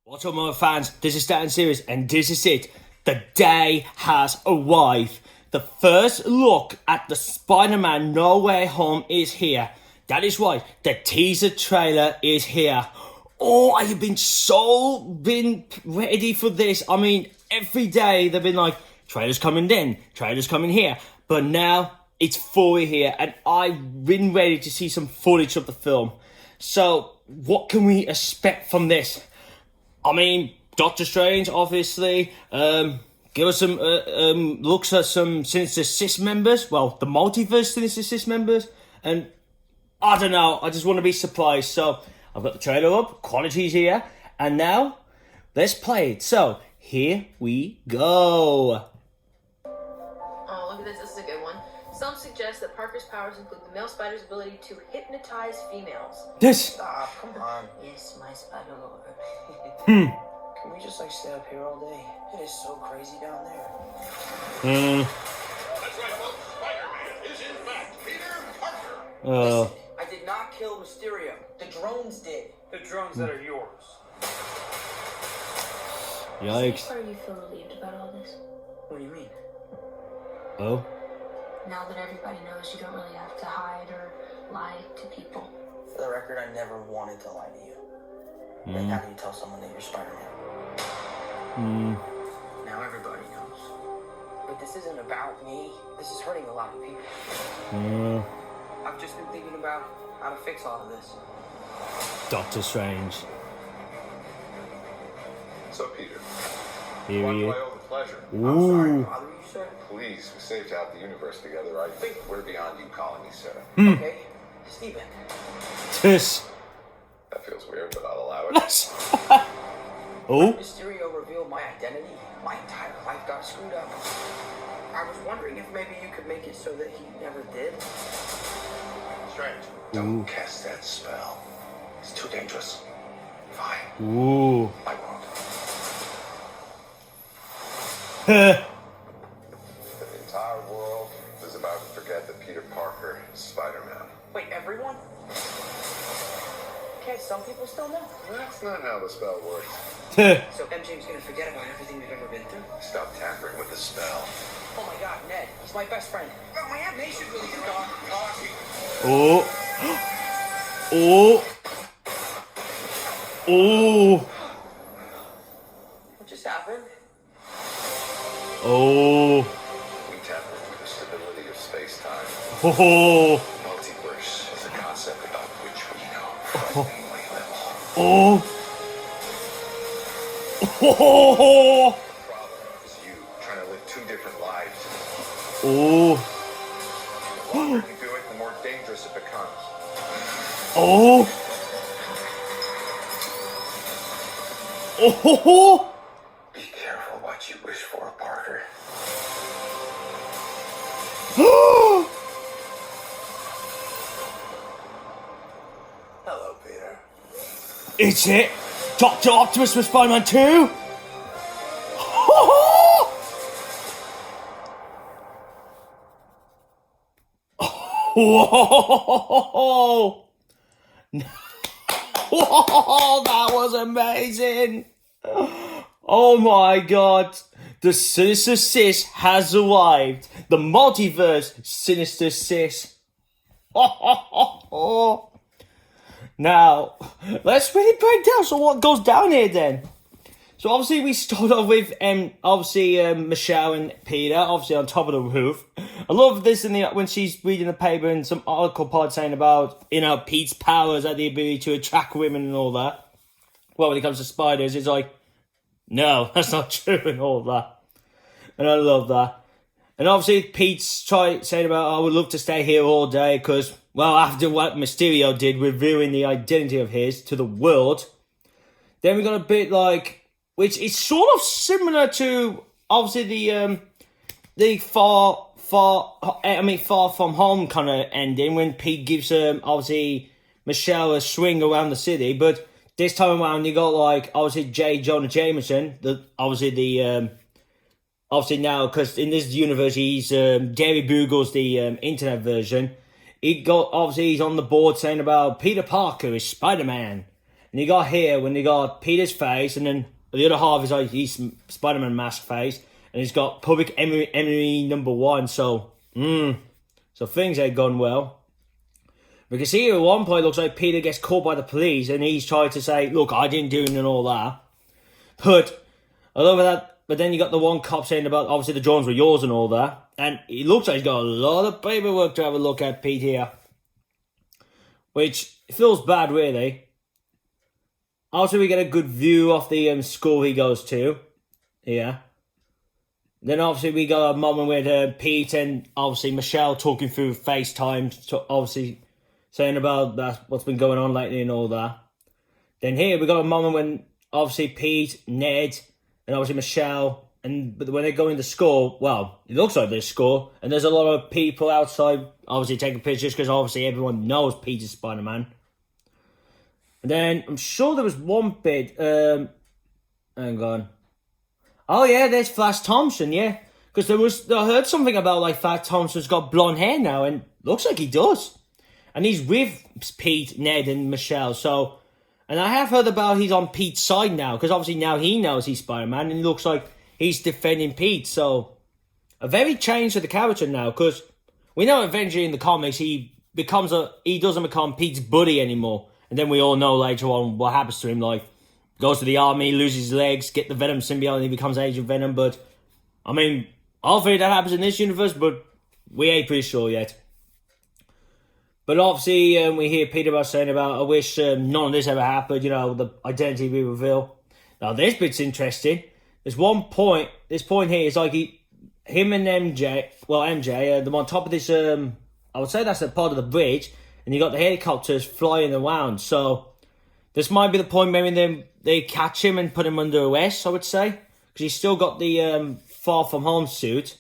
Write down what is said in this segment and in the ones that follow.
What's up, my fans? This is Stan Series, and this is it. The day has arrived. The first look at the Spider-Man No Way Home is here. That is right, the teaser trailer is here. Oh, I have been ready for this. I mean, every day they've been like, trailers coming in, trailers coming here. But now it's fully here, and I've been ready to see some footage of the film. So, what can we expect from this? I mean, Doctor Strange, obviously, give us some looks at some Sinister Six members. Well, the multiverse Sinister Six members. And I don't know, I just want to be surprised. So, I've got the trailer up, quality's here. And now, let's play it. So, here we go. Oh, look at this. This is a good one. Some suggest that Parker's powers include the male spider's ability to hypnotize females. This. Stop, come on. Yes, my spider lord. Can we just stay up here all day? It is so crazy down there. That's right, folks. Spider-Man is in fact Peter Parker. Listen, I did not kill Mysterio. The drones did. The drones that are yours. Yikes. How do you feel relieved about all this? What do you mean? Oh. Now that everybody knows you don't really have to hide or lie to people. For the record, I never wanted to lie to you. Then how do you tell someone that you're Spider-Man? Now everybody knows. But this isn't about me. This is hurting a lot of people. I've just been thinking about how to fix all of this. Doctor Strange. So, Peter, Here why he do is. I owe the pleasure? I'm sorry to Ooh. bother you, sir. Please, we saved out the universe together. I think we're beyond you calling me sir. Okay, Steven. This. That feels weird, but I'll allow it. Oh. Mysterio revealed my identity. My entire life got screwed up. I was wondering if maybe you could make it so that he never did. Strange. Don't cast that spell. It's too dangerous. Fine. Ooh. I won't. Huh. The entire world is about to forget that Peter Parker is Spider-Man. Wait, everyone? Okay, some people still know. That's not how the spell works. So MJ's gonna forget about everything we've ever been through? Stop tampering with the spell. Oh my god, Ned, he's my best friend. Oh, my Aunt May should really stop talking. Oh. Oh. Oh. What just happened? Oh. We tamper with the stability of space-time. Oh. Multiverse is a concept about which we know frighteningly little. Oh. Oh. The problem is you trying to live two different lives. Oh. The longer you do it, the more dangerous it becomes. Oh. Oh. Be careful what you wish for, Parker. Hello, Peter. It's it. Dr. Octopus with Spider-Man 2. Whoa! Whoa, that was amazing! Oh my god! The Sinister Six has arrived. The multiverse Sinister Six. Now, let's really break down. So what goes down here then? So obviously we start off with Michelle and Peter, obviously on top of the roof. I love this when she's reading the paper and some article part saying about, Pete's powers and the ability to attract women and all that. Well, when it comes to spiders, it's like, no, that's not true and all that. And I love that. And obviously Pete's saying about, I would love to stay here all day because, well, after what Mysterio did, revealing the identity of his to the world, then we got a bit like, which is sort of similar to obviously the far from home kind of ending when Pete gives obviously Michelle a swing around the city, but this time around you got obviously Jonah Jameson, obviously now because in this universe he's Gary Bugle's the internet version. He's on the board saying about Peter Parker is Spider-Man. And you got here when you got Peter's face, and then the other half is like he's Spider-Man mask face, and he's got Public Enemy #1. So, so things ain't gone well. We can see here at one point, it looks like Peter gets caught by the police, and he's trying to say, "Look, I didn't do it," and all that. But I love that. But then you got the one cop saying about obviously the drones were yours and all that, and it looks like he's got a lot of paperwork to have a look at, Pete here, which feels bad really. Also, we get a good view of the school he goes to. Yeah. Then obviously we got a moment with Pete and obviously Michelle talking through FaceTime, obviously saying about that what's been going on lately and all that. Then here we got a moment when obviously Pete, Ned, and obviously Michelle, but when they go into school, well, it looks like there's school, and there's a lot of people outside obviously taking pictures because obviously everyone knows Peter's Spider-Man. And then I'm sure there was one bit. Hang on. Oh yeah, there's Flash Thompson. Yeah, because I heard something about like Flash Thompson's got blonde hair now, and looks like he does. And he's with Pete, Ned, and Michelle. So, and I have heard about he's on Pete's side now because obviously now he knows he's Spider-Man, and it looks like he's defending Pete. So, a very change to the character now because we know eventually in the comics he doesn't become Pete's buddy anymore. And then we all know later on what happens to him, like, goes to the army, loses his legs, get the Venom symbiote, and he becomes Agent Venom. But, I mean, hopefully that happens in this universe, but we ain't pretty sure yet. But obviously, we hear Peter about saying about, I wish none of this ever happened, the identity we reveal. Now, this bit's interesting. There's one point, this point here is like him and MJ, they're on top of this, I would say that's a part of the bridge, and you got the helicopters flying around. So this might be the point maybe they catch him and put him under arrest, I would say. Because he's still got the Far From Home suit.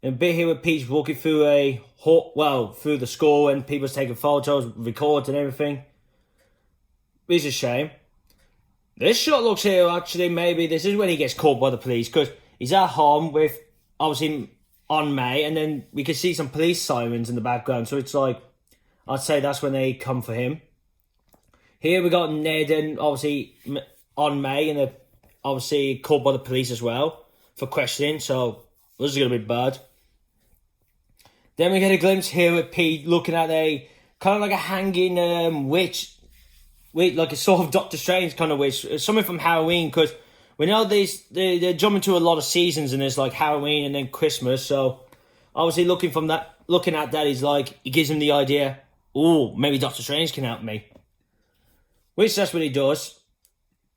And a bit here with Pete's walking through through the school and people's taking photos, records and everything. It's a shame. This shot looks here, actually, maybe this is when he gets caught by the police. Because he's at home with, obviously, on May. And then we can see some police sirens in the background. So it's like, I'd say that's when they come for him. Here we got Ned and obviously on May, and they're obviously caught by the police as well for questioning. So this is going to be bad. Then we get a glimpse here of Pete looking at a kind of like a hanging witch, like a sort of Doctor Strange kind of witch, something from Halloween, because we know they're jumping to a lot of seasons, and there's like Halloween and then Christmas. So obviously looking at that, he's like, he gives him the idea, oh, maybe Doctor Strange can help me. Which that's what he does.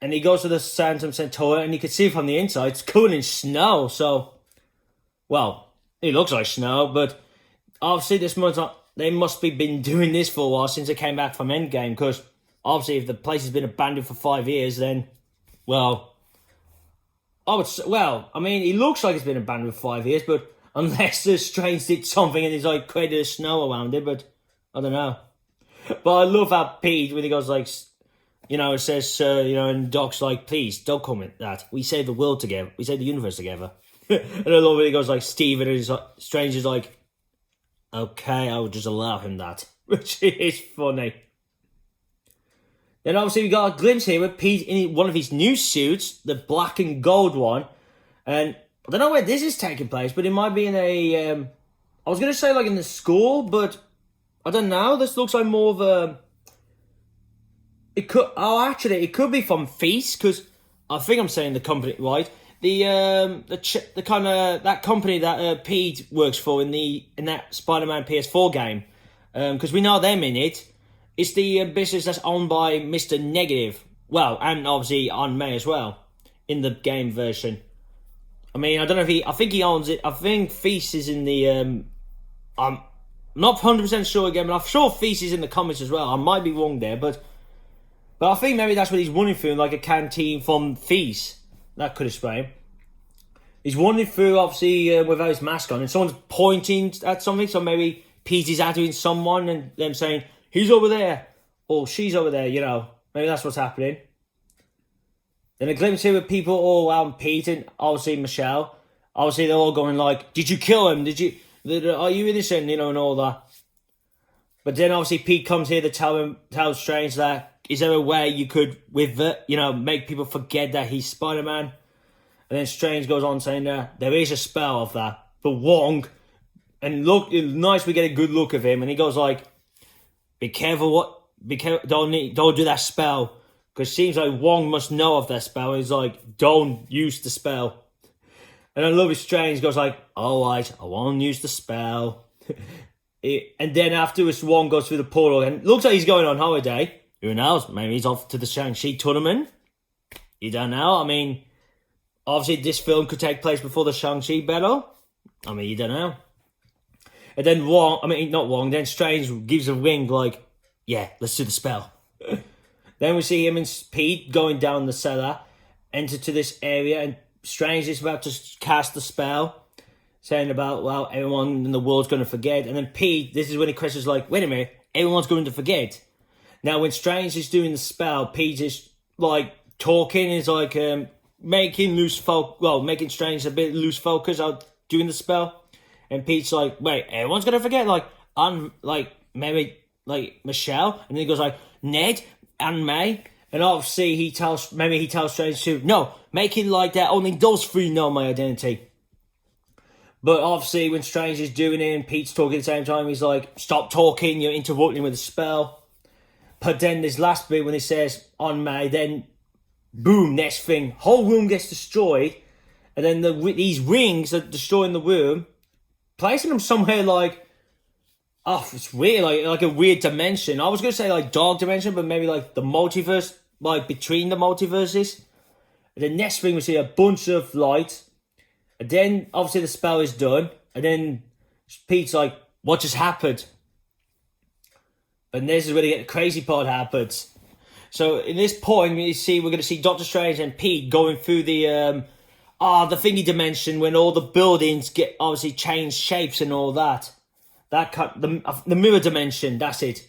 And he goes to the Phantom Centaur, and you can see from the inside, it's covered in snow. So, well, it looks like snow, but obviously they must be been doing this for a while since they came back from Endgame, because obviously if the place has been abandoned for 5 years, then, well, I mean, it looks like it's been abandoned for 5 years, but unless the Strange did something and he's like created snow around it, but I don't know. But I love how Pete, when he goes like, it says, and Doc's like, please, don't comment that. We save the world together. We save the universe together. And I love when he goes like, Steven, and Strange is like, okay, I will just allow him that. Which is funny. Then obviously we got a glimpse here with Pete in one of his new suits, the black and gold one. And I don't know where this is taking place, but it might be in a, I was going to say like in the school, but I don't know. This looks like more of a, it could be from Feast, because I think I'm saying the company right. The kind of that company that Pete works for in that Spider-Man PS4 game, because we know them in it. It's the business that's owned by Mr. Negative. Well, and obviously on May as well in the game version. I mean, I don't know I think he owns it. I think Feast is in the. I'm not 100% sure again, but I'm sure Feast is in the comics as well. I might be wrong there, but I think maybe that's what he's running through, like a canteen from Feast. That could explain. He's wandering through, obviously, without his mask on, and someone's pointing at something, so maybe Pete is outdoing someone, and them saying, he's over there, or she's over there, Maybe that's what's happening. Then a glimpse here with people all around Pete, and obviously Michelle. Obviously, they're all going like, did you kill him? Are you innocent? And all that. But then, obviously, Pete comes here to tell Strange that is there a way you could, with it, you know, make people forget that he's Spider-Man? And then Strange goes on saying that there is a spell of that. But Wong, and look, it's nice we get a good look of him, and he goes like, be careful, don't do that spell. Because it seems like Wong must know of that spell. He's like, don't use the spell. And I love it, Strange goes like, alright, I won't use the spell. And then afterwards, Wong goes through the portal and looks like he's going on holiday. Who knows? Maybe he's off to the Shang-Chi tournament. You don't know. I mean, obviously this film could take place before the Shang-Chi battle. I mean, you don't know. And then then Strange gives a wink like, yeah, let's do the spell. Then we see him and Pete going down the cellar, enter to this area, and Strange is about to cast the spell, saying about, well, everyone in the world's going to forget. And then Pete, this is when he questions like, wait a minute, everyone's going to forget. Now, when Strange is doing the spell, Pete is like talking, is like making Strange a bit loose focus out doing the spell. And Pete's like, wait, everyone's going to forget? Maybe Michelle? And then he goes like, Ned and May. And obviously he tells Strange to, no, make it like that, only those three know my identity. But obviously when Strange is doing it and Pete's talking at the same time, he's like, stop talking, you're interrupting with a spell. But then this last bit when he says, on May, then boom, next thing, whole room gets destroyed. And then these rings are destroying the room, placing them somewhere like, oh, it's weird, like a weird dimension. I was going to say like dark dimension, but maybe like the multiverse, like between the multiverses. And the next thing we see a bunch of light. And then obviously the spell is done. And then Pete's like, what just happened? And this is where the crazy part happens. So in this point, we're going to see Doctor Strange and Pete going through the thingy dimension when all the buildings get obviously change shapes and all that. The mirror dimension, that's it.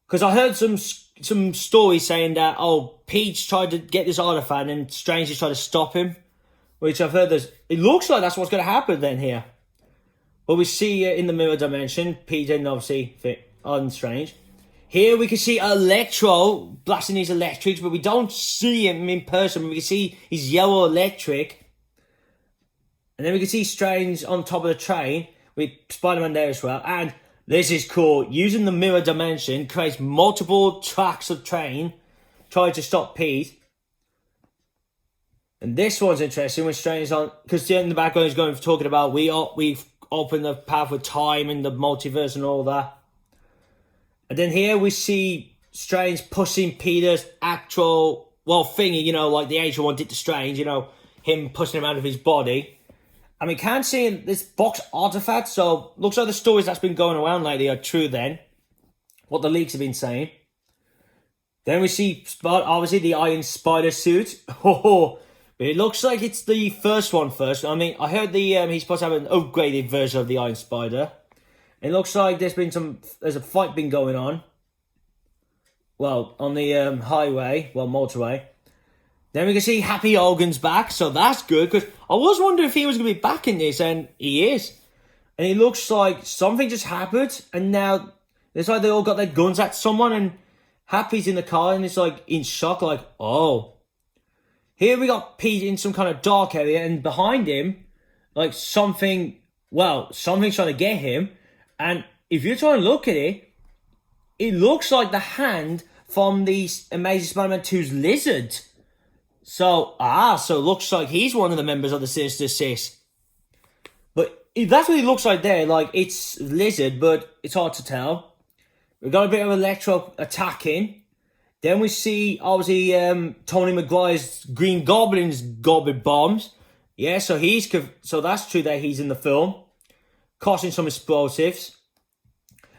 Because I heard some stories saying that, Pete's tried to get this artifact and Strange is trying to stop him. Which I've heard it looks like that's what's going to happen then here. But we see in the mirror dimension, Pete and obviously on Strange. Here we can see Electro blasting his electrics, but we don't see him in person. We can see his yellow electric. And then we can see Strange on top of the train with Spider-Man there as well. And this is cool. Using the mirror dimension creates multiple tracks of train trying to stop Pete. And this one's interesting when Strange is on, because in the background he's talking about we've opened the path with time and the multiverse and all that. And then here we see Strange pushing Peter's actual, thingy, like the Ancient One did to Strange, him pushing him out of his body. And we can't see this box artifact, so looks like the stories that's been going around lately are true then. What the leaks have been saying. Then we see, obviously, the Iron Spider suit. But it looks like it's the first one first. I mean, I heard he's supposed to have an upgraded version of the Iron Spider. It looks like there's a fight been going on. Well, on the highway, motorway. Then we can see Happy Hogan's back, so that's good. Because I was wondering if he was going to be back in this, and he is. And it looks like something just happened, and now it's like they all got their guns at someone, and Happy's in the car, and it's like in shock, like, oh. Here we got Pete in some kind of dark area, and behind him, like something's trying to get him. And if you're trying to look at it, it looks like the hand from the Amazing Spider-Man 2's Lizard. So it looks like he's one of the members of the Sinister Six. But that's what it looks like there. Like, it's Lizard, but it's hard to tell. We've got a bit of Electro attacking. Then we see, obviously, Tony Maguire's Green Goblin's Goblin bombs. Yeah, so that's true that he's in the film. Causing some explosives.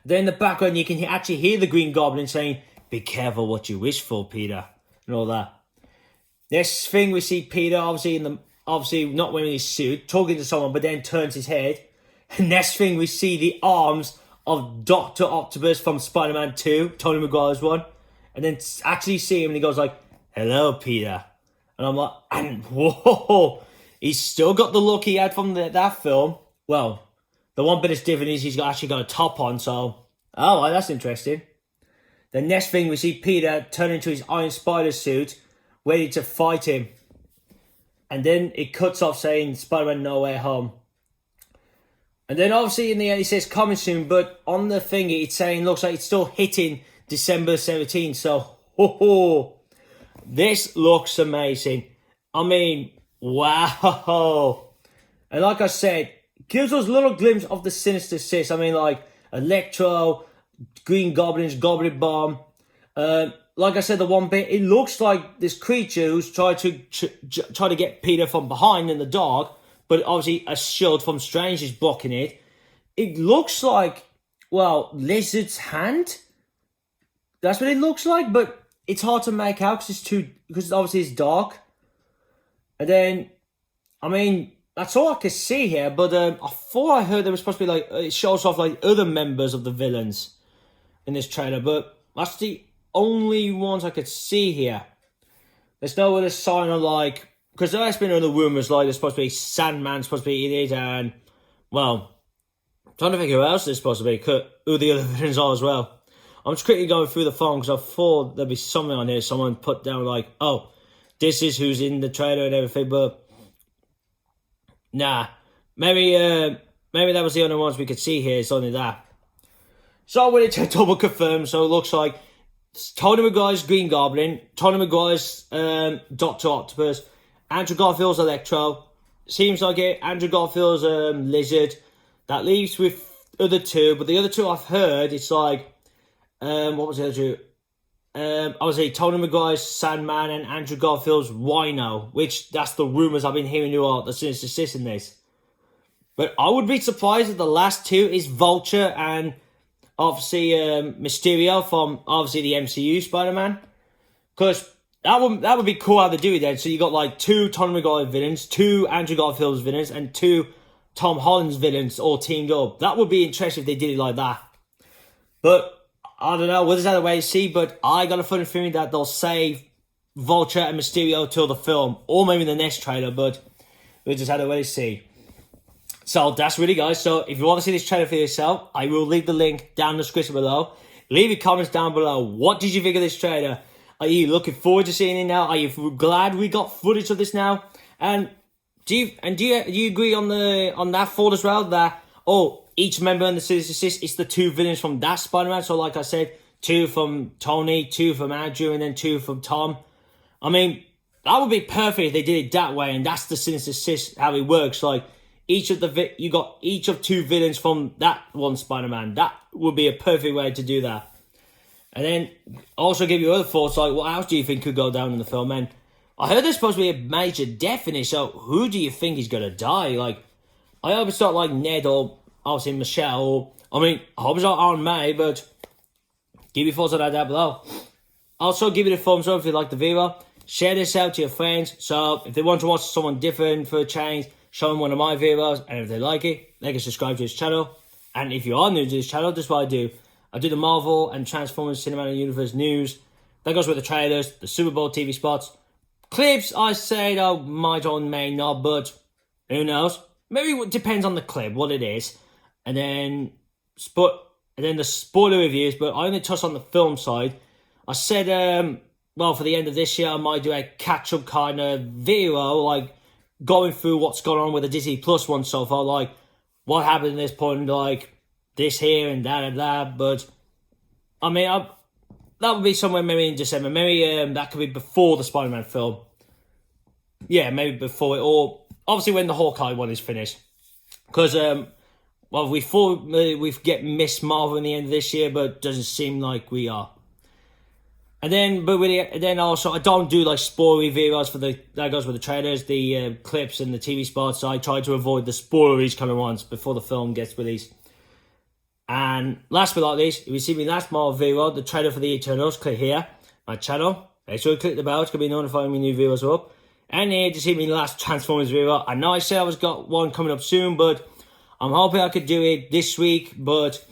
Then in the background, you can actually hear the Green Goblin saying, be careful what you wish for, Peter. And all that. Next thing, we see Peter, obviously not wearing his suit, talking to someone, but then turns his head. And next thing, we see the arms of Dr. Octopus from Spider-Man 2, Tony Maguire's one. And then actually see him and he goes like, hello, Peter. And I'm like, whoa. He's still got the look he had from that film. Well, the one bit that's different is he's actually got a top on, so... Oh, that's interesting. the next thing we see Peter turn into his Iron Spider suit, ready to fight him. And then it cuts off saying Spider-Man No Way Home. And then obviously in the end it says coming soon, but on the thingy it's saying, looks like it's still hitting December 17th. So, this looks amazing. I mean, wow. And like I said, gives us a little glimpse of the Sinister Six. I mean, like Electro, Green Goblin's Goblin Bomb. Like I said, the one bit, it looks like this creature who's trying to get Peter from behind in the dark, but obviously a shield from Strange is blocking it. It looks like, well, Lizard's hand. That's what it looks like, but it's hard to make out because obviously it's dark. And then, I mean, that's all I can see here, but I thought I heard there was supposed to be like, it shows off like other members of the villains in this trailer, but that's the only ones I could see here. There's no other sign of like, because there has been other rumours like there's supposed to be Sandman supposed to be in it, and well, I'm trying to think who else there's supposed to be, who the other villains are as well. I'm just quickly going through the phone because I thought there'd be something on here someone put down like, oh, this is who's in the trailer and everything, but nah, maybe that was the only ones we could see here. It's only that. So I wanted to double confirm. So it looks like Tony Maguire's Green Goblin, Tony Maguire's Dr. Octopus, Andrew Garfield's Electro. Seems like it. Andrew Garfield's Lizard. That leaves with other two, but the other two I've heard it's like what was the other two? I would say Tony Maguire's Sandman and Andrew Garfield's Rhino, which that's the rumours I've been hearing about the Sinister Six in this. But I would be surprised if the last two is Vulture and obviously Mysterio from obviously the MCU Spider-Man. Because that would be cool how they do it then. So you got like 2 Tony Maguire villains, 2 Andrew Garfield's villains, and 2 Tom Holland's villains all teamed up. That would be interesting if they did it like that. But I don't know, we'll just have to wait and see, but I got a funny feeling that they'll save Vulture and Mysterio till the film, or maybe the next trailer, but we'll just have to wait and see. So that's really, guys. So if you want to see this trailer for yourself, I will leave the link down in the description below. Leave your comments down below. What did you think of this trailer? Are you looking forward to seeing it now? Are you glad we got footage of this now? And do you agree on that thought as well? That each member in the Sinister Six is the 2 villains from that Spider-Man. So like I said, 2 from Tony, 2 from Andrew, and then 2 from Tom. I mean, that would be perfect if they did it that way, and that's the Sinister Six, how it works. Like you got each of 2 villains from that one Spider-Man. That would be a perfect way to do that. And then also give you other thoughts, like what else do you think could go down in the film? And I heard there's supposed to be a major death in it, so who do you think is gonna die? Like, I hope it's not like Ned or obviously Michelle, or I mean, I hope it's not Aunt May, but give your thoughts on that down below. Also, give it a thumbs up if you like the video. Share this out to your friends, so if they want to watch someone different for a change, show them one of my videos, and if they like it, they can subscribe to this channel. And if you are new to this channel, this is what I do. I do the Marvel and Transformers Cinematic Universe news. That goes with the trailers, the Super Bowl TV spots. Clips, I say, though, might or may not, but who knows? Maybe it depends on the clip, what it is. And then the spoiler reviews, but I only touched on the film side. I said, well, for the end of this year, I might do a catch-up kind of video, like going through what's gone on with the Disney Plus one so far, like what happened at this point, like this here and that. But I mean, that would be somewhere maybe in December. Maybe that could be before the Spider-Man film. Yeah, maybe before it, or obviously when the Hawkeye one is finished. Because, well, we thought we get Miss Marvel in the end of this year, but doesn't seem like we are. And then, also, I don't do like spoilery videos for that goes with the trailers, the clips and the TV spots. So I try to avoid the spoileries kind of ones before the film gets released. And last but not least, if you see me last Marvel video, the trailer for the Eternals, click here, my channel. Make sure you click the bell to be notified when new videos are up. And here to see me last Transformers video. I know I said I was got one coming up soon, but I'm hoping I could do it this week. But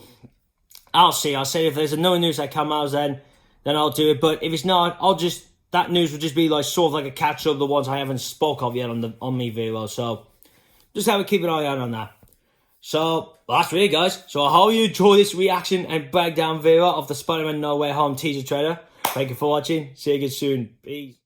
I'll see. I'll say if there's another news that comes out, then I'll do it. But if it's not, that news will just be like sort of like a catch up of the ones I haven't spoke of yet on me video. So just have to keep an eye out on that. So, that's really guys. So I hope you enjoy this reaction and breakdown video of the Spider-Man No Way Home teaser trailer. Thank you for watching. See you again soon. Peace.